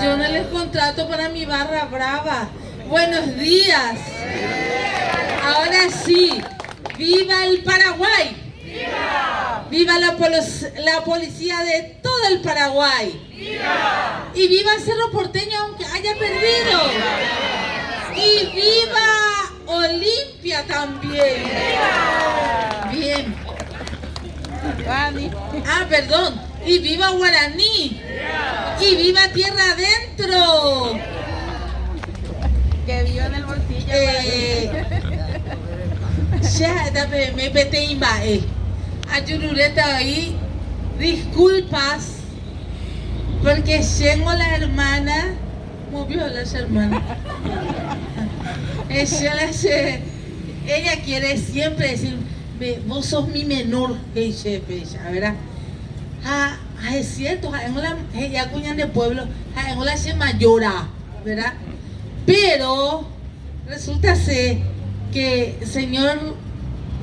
Yo no les contrato para mi barra brava. Buenos días. Ahora sí, ¡viva el Paraguay! ¡Viva! ¡Viva la policía de todo el Paraguay! ¡Viva! Y viva Cerro Porteño aunque haya perdido. Y viva Olimpia también. ¡Viva! Bien. Perdón. Y viva Guaraní. Y viva Tierra Adentro. Que viva en el bolsillo. Ya, me pete imbae. Ayurureta ahí. Disculpas. Porque tengo la hermana. Movió las hermanas. Ella quiere siempre decir, vos sos mi menor. ¿Verdad? Es cierto, ella cuñan de pueblo, ella se mayora, ¿verdad? Pero resulta ser que señor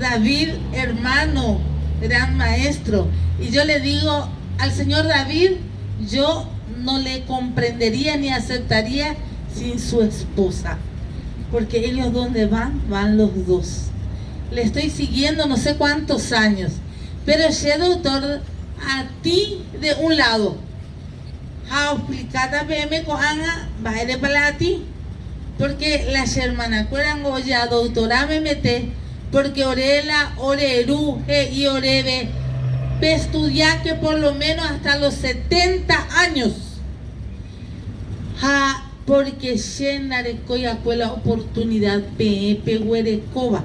David, hermano, gran maestro, y yo le digo al señor David, yo no le comprendería ni aceptaría sin su esposa, porque ellos donde van los dos. Le estoy siguiendo no sé cuántos años, pero ese doctor a ti de un lado, a explicada me cohanga, baile para ti, porque las hermanas cueran goya, doctora me mete, porque orela, oreru, y orebe, estudiar que por lo menos hasta los 70 años, porque llenare coya la oportunidad, pe huerecoba,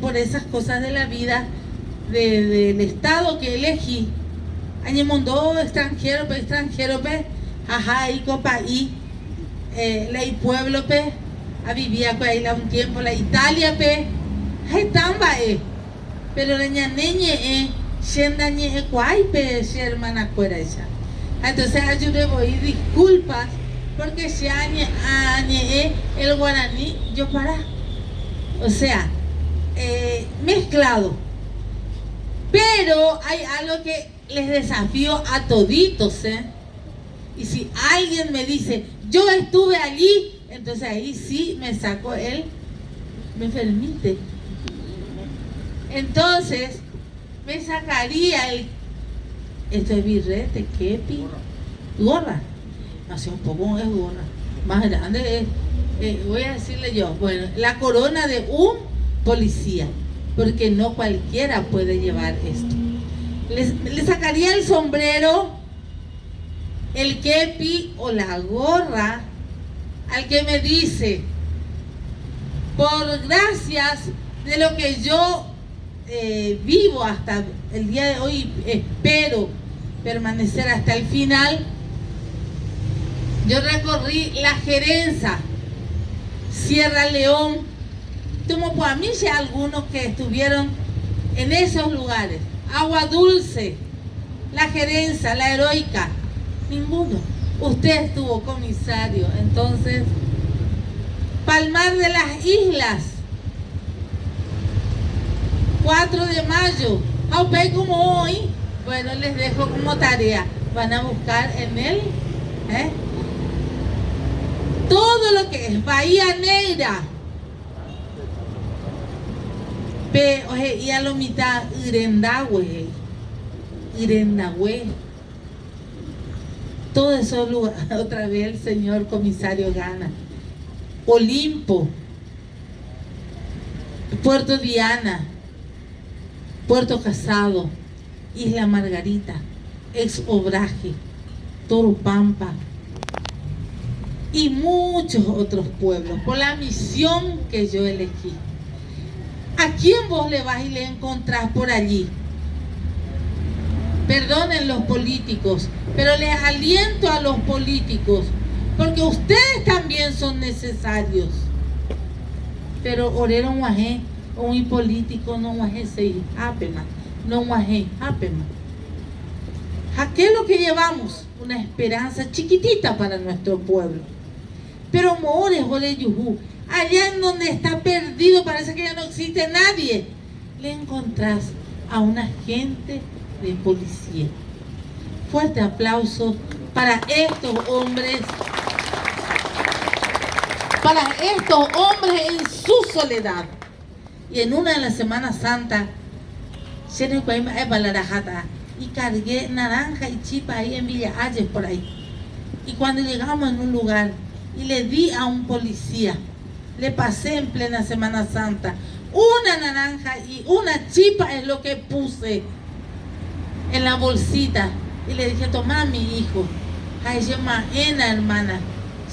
por esas cosas de la vida. Del estado que elegí, añemondó extranjero, y copa y la pueblo a vivía con ahí un tiempo la Italia hay tamba pero la ñaneñe shenda ñe cuay hermana cuera ella. Entonces ayude voy disculpas porque se añe el guaraní yo para, o sea, mezclado. Pero hay algo que les desafío a toditos, Y si alguien me dice, yo estuve allí, entonces ahí sí me saco me permite. Entonces, me sacaría esto es birrete, kepi, gorra. No sé, un poco es gorra. Más grande es, voy a decirle yo, bueno, la corona de un policía. Porque no cualquiera puede llevar esto. Le sacaría el sombrero, el kepi o la gorra al que me dice, por gracias de lo que yo vivo hasta el día de hoy, espero permanecer hasta el final. Yo recorrí la Gerenza, Sierra León, como por mí ya algunos que estuvieron en esos lugares, Agua Dulce, la Gerenza, la Heroica, ninguno. Usted estuvo comisario, entonces, Palmar de las Islas, 4 de mayo, aunque como hoy, bueno, les dejo como tarea, van a buscar en él, todo lo que es Bahía Negra, y a lo mitad Irendahue, todo eso lugar, otra vez el señor comisario gana. Olimpo, Puerto Diana, Puerto Casado, Isla Margarita, Ex Obraje, Toropampa y muchos otros pueblos por la misión que yo elegí. ¿A quién vos le vas y le encontrás por allí? Perdonen los políticos, pero les aliento a los políticos, porque ustedes también son necesarios. Pero orero guajé, o un político no guajé se apema, no guajé apema. ¿A qué es lo que llevamos? Una esperanza chiquitita para nuestro pueblo. Pero mores, ole yujú, allá en donde está perdido, parece que ya no existe nadie, le encontrás a un agente de policía. Fuerte aplauso para estos hombres en su soledad. Y en una de las Semanas Santa, y cargué naranja y chipa ahí en Villa Ayes por ahí. Y cuando llegamos en un lugar y le di a un policía, le pasé en plena Semana Santa una naranja y una chipa es lo que puse en la bolsita y le dije, toma mi hijo, ay llama ena hermana,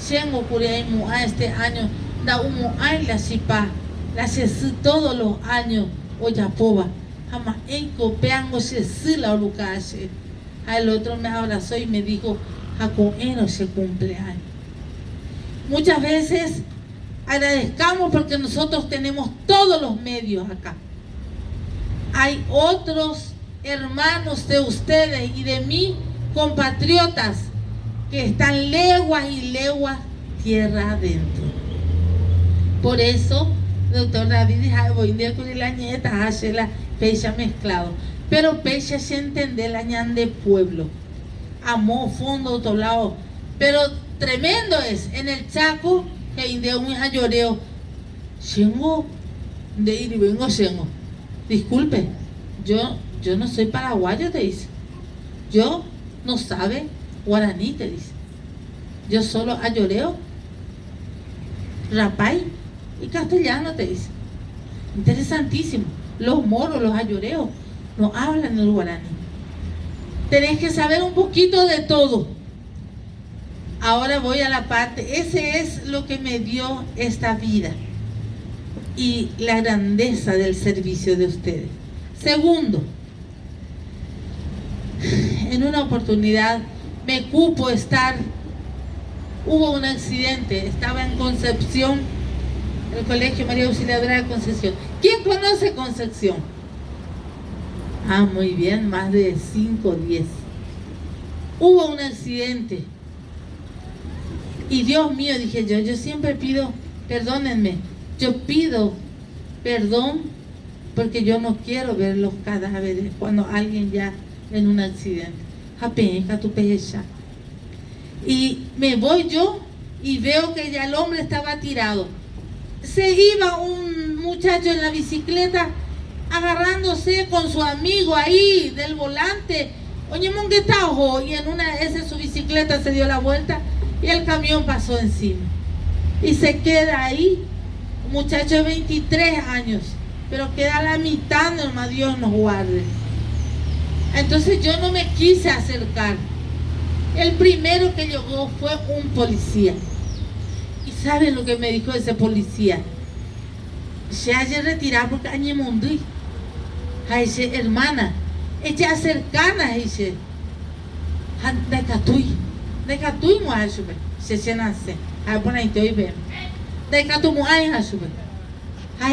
llego curiaimu a este año, da humo ay la chipa, la chesi todos los años, oyapoba, ama enco peango chesi la orucache. El otro me abrazó y me dijo, jacoeno se cumpleaños. Muchas veces agradezcamos porque nosotros tenemos todos los medios acá. Hay otros hermanos de ustedes y de mí, compatriotas, que están leguas y leguas tierra adentro. Por eso, doctor David dijo, voy a ir con la nieta, hace la pecha mezclado. Pero pecha se entiende la ñan de pueblo. Amó fondo otro lado. Pero tremendo es, en el Chaco, que inde un ayoreo, Shengo, de ir y vengo Shengo. Disculpe, yo no soy paraguayo, te dice. Yo no sabe guaraní, te dice. Yo solo ayoreo, rapay y castellano, te dice. Interesantísimo. Los moros, los ayoreos, no hablan el guaraní. Tenés que saber un poquito de todo. Ahora voy a la parte, ese es lo que me dio esta vida y la grandeza del servicio de ustedes. Segundo, en una oportunidad me cupo estar, hubo un accidente, estaba en Concepción, el Colegio María Auxiliadora de Concepción. ¿Quién conoce Concepción? Ah, muy bien, más de 5 o 10. Hubo un accidente. Y Dios mío, dije yo siempre pido, perdónenme, yo pido perdón porque yo no quiero ver los cadáveres cuando alguien ya en un accidente. Y me voy yo y veo que ya el hombre estaba tirado. Se iba un muchacho en la bicicleta agarrándose con su amigo ahí del volante. Oye, monguetajo, y en una de esas su bicicleta se dio la vuelta y el camión pasó encima. Y se queda ahí, un muchacho de 23 años, pero queda a la mitad, nomás Dios nos guarde. Entonces yo no me quise acercar. El primero que llegó fue un policía. ¿Y saben lo que me dijo ese policía? Se haya retirado porque añe mundí. Dice, hermana, ella cercana, dice, de Catuy muay sube, se nace, a poner te oí ver, de Catu muay a sube,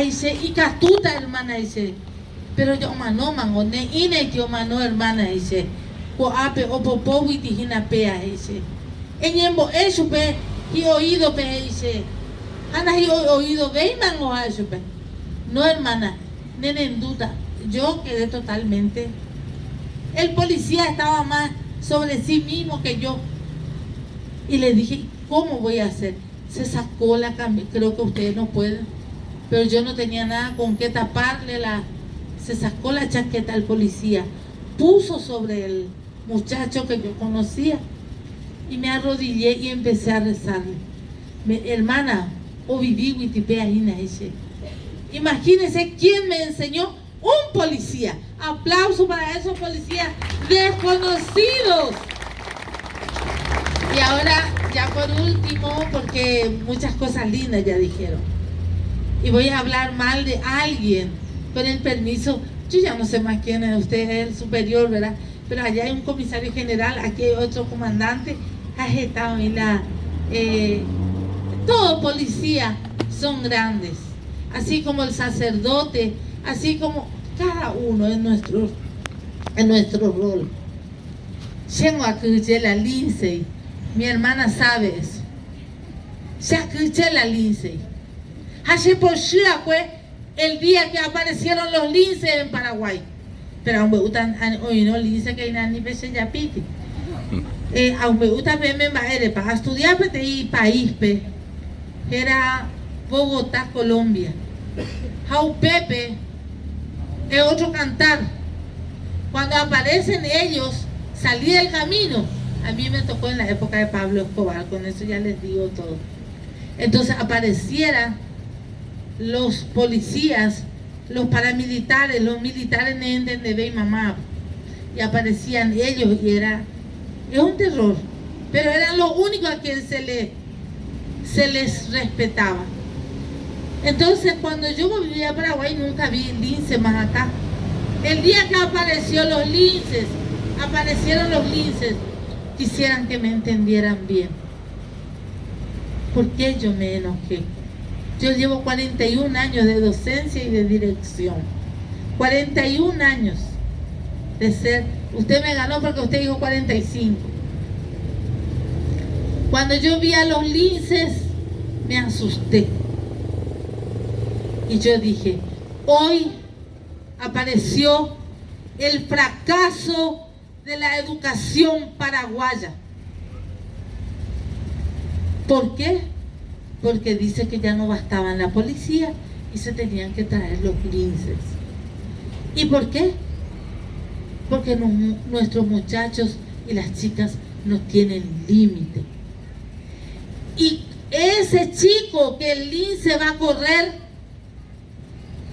dice, y Catuta hermana, dice, pero yo mano mango, ne ine yo mano hermana, dice, coape o popo witijina pea, dice, enyembo eso pe, y oído pe, dice, ana y oído ve mango a eso pe, no hermana, nene en duda. Yo quedé totalmente. El policía estaba más sobre sí mismo que yo. Y le dije, ¿cómo voy a hacer? Se sacó la camisa, creo que ustedes no pueden, pero yo no tenía nada con qué taparle se sacó la chaqueta al policía, puso sobre el muchacho que yo conocía y me arrodillé y empecé a rezarle. Hermana, o viví witipea ina dice. Imagínense quién me enseñó. Un policía. Aplauso para esos policías desconocidos. Y ahora, ya por último, porque muchas cosas lindas ya dijeron. Y voy a hablar mal de alguien. Con el permiso, yo ya no sé más quién es usted, es el superior, ¿verdad? Pero allá hay un comisario general, aquí hay otro comandante. Todo policía son grandes. Así como el sacerdote, así como cada uno en nuestro rol. Llego a escuchar la Lindsay, mi hermana sabe eso. Ya escuché la Lindsay. Hace por fue el día que aparecieron los Lindsay en Paraguay. Pero me gustan hoy no Lindsay que hay ni pese ya piti. Aunque gusta verme para estudiar PTI país, era Bogotá, Colombia. Jau Pepe es otro cantar. Cuando aparecen ellos, salí del camino. A mí me tocó en la época de Pablo Escobar, con eso ya les digo todo. Entonces aparecieran los policías, los paramilitares, los militares de Bey Mamá, y aparecían ellos y es un terror, pero eran los únicos a quien se les respetaba. Entonces cuando yo vivía a Paraguay nunca vi lince más acá. El día que aparecieron los linces, quisieran que me entendieran bien. ¿Por qué yo me enojé? Yo llevo 41 años de docencia y de dirección. 41 años de ser. Usted me ganó porque usted dijo 45. Cuando yo vi a los linces, me asusté. Y yo dije, hoy apareció el fracaso de la educación paraguaya. ¿Por qué? Porque dice que ya no bastaban la policía y se tenían que traer los linces. ¿Y por qué? Porque nuestros muchachos y las chicas no tienen límite. Y ese chico que el lince va a correr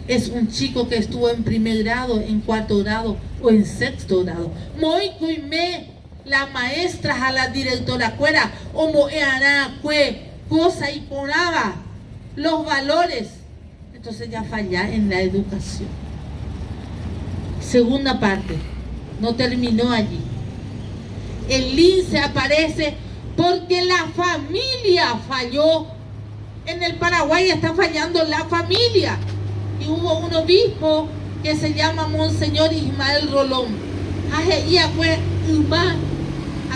es un chico que estuvo en primer grado, en cuarto grado o en sexto grado. Muy cuime la maestra a la directora cuera o moeará cue cosa y ponaba los valores. Entonces ya falla en la educación. Segunda parte, no terminó allí. El lince aparece porque la familia falló. En el Paraguay está fallando la familia. Y hubo un obispo que se llama Monseñor Ismael Rolón. Ella fue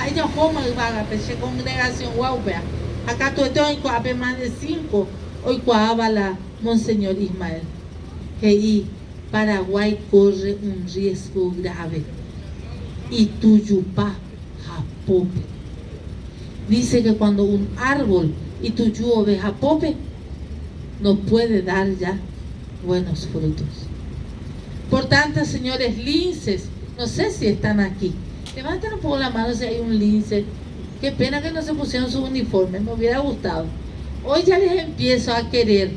ella fue congregación guaupea. Acá tú estás en más de 5. Hoy cuaba la Monseñor Ismael. Que Paraguay corre un riesgo grave. Y Tuyupá, Japope. Dice que cuando un árbol y Tuyú ve Japope, no puede dar ya buenos frutos. Por tanto, señores linces, no sé si están aquí. Levanten un poco la mano si hay un lince. Qué pena que no se pusieron su uniforme, me hubiera gustado. Hoy ya les empiezo a querer,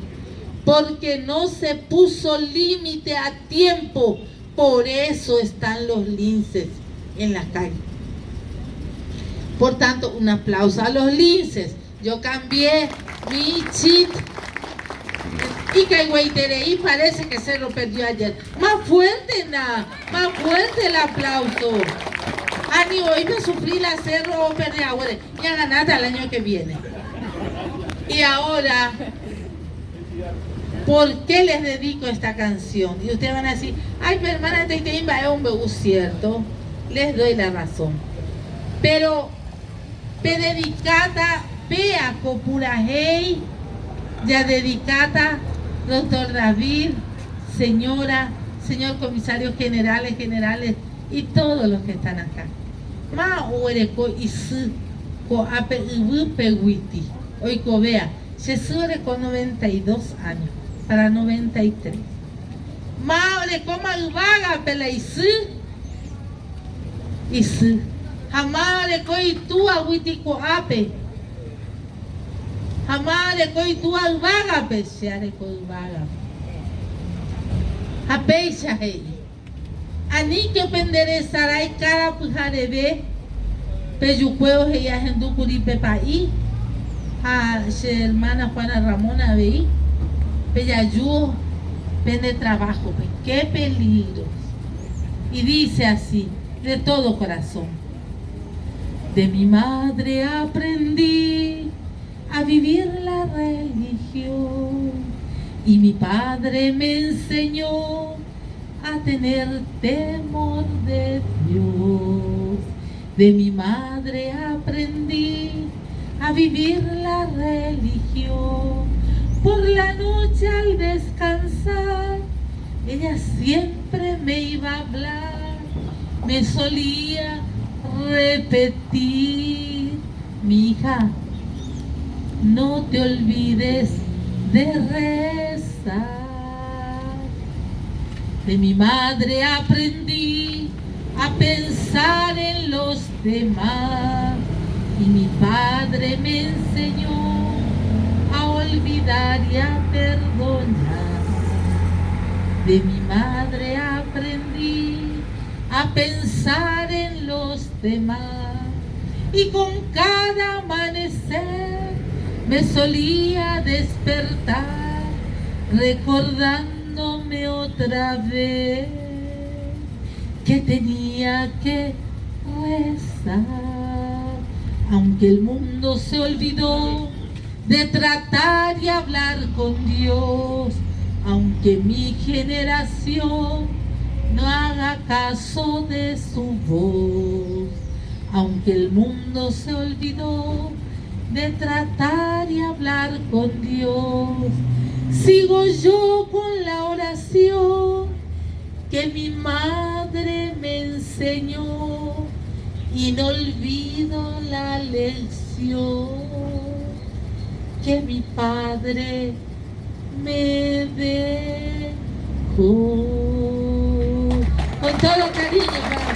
porque no se puso límite a tiempo. Por eso están los linces en la calle. Por tanto, un aplauso a los linces. Yo cambié mi chip. Y Caigüeitereí parece que se lo perdió ayer. Más fuerte, más fuerte el aplauso. Ani, hoy me sufrí la cerro o perder ahora. Ya ganaste el año que viene. Y ahora, ¿por qué les dedico esta canción? Y ustedes van a decir, ay, pero hermana Teiteimba es un bebú, cierto. Les doy la razón. Pero, dedicada, vea Copurajei, ya dedicada, doctor David, señora, señor comisario generales y todos los que están acá. Ma uereko isu ko ape peguiti. Oiko vea, Jesús con 92 años, para 93. Ma uereko ma uvaga pela isu. Isu. Jamás le coi tu aguiti ko ape. Jamás le coi tu alvaga pe se are ko alvaga. Apeisha hei. Ani que penderezarai cara pujarebe. Peyucueo hei ajendu curipe paí. A se hermana Juana Ramona veí. Peyayú pende trabajo. Pe. Qué peligro. Y dice así, de todo corazón. De mi madre aprendí a vivir la religión y mi padre me enseñó a tener temor de Dios. De mi madre aprendí a vivir la religión. Por la noche al descansar, ella siempre me iba a hablar, me solía repetir, mi hija, no te olvides de rezar. De mi madre aprendí a pensar en los demás y mi padre me enseñó a olvidar y a perdonar. De mi madre aprendí a pensar en los demás y con cada amanecer me solía despertar recordándome otra vez que tenía que rezar. Aunque el mundo se olvidó de tratar y hablar con Dios, aunque mi generación no haga caso de su voz, aunque el mundo se olvidó de tratar y hablar con Dios, sigo yo con la oración que mi madre me enseñó y no olvido la lección que mi padre me dejó. Con todo cariño.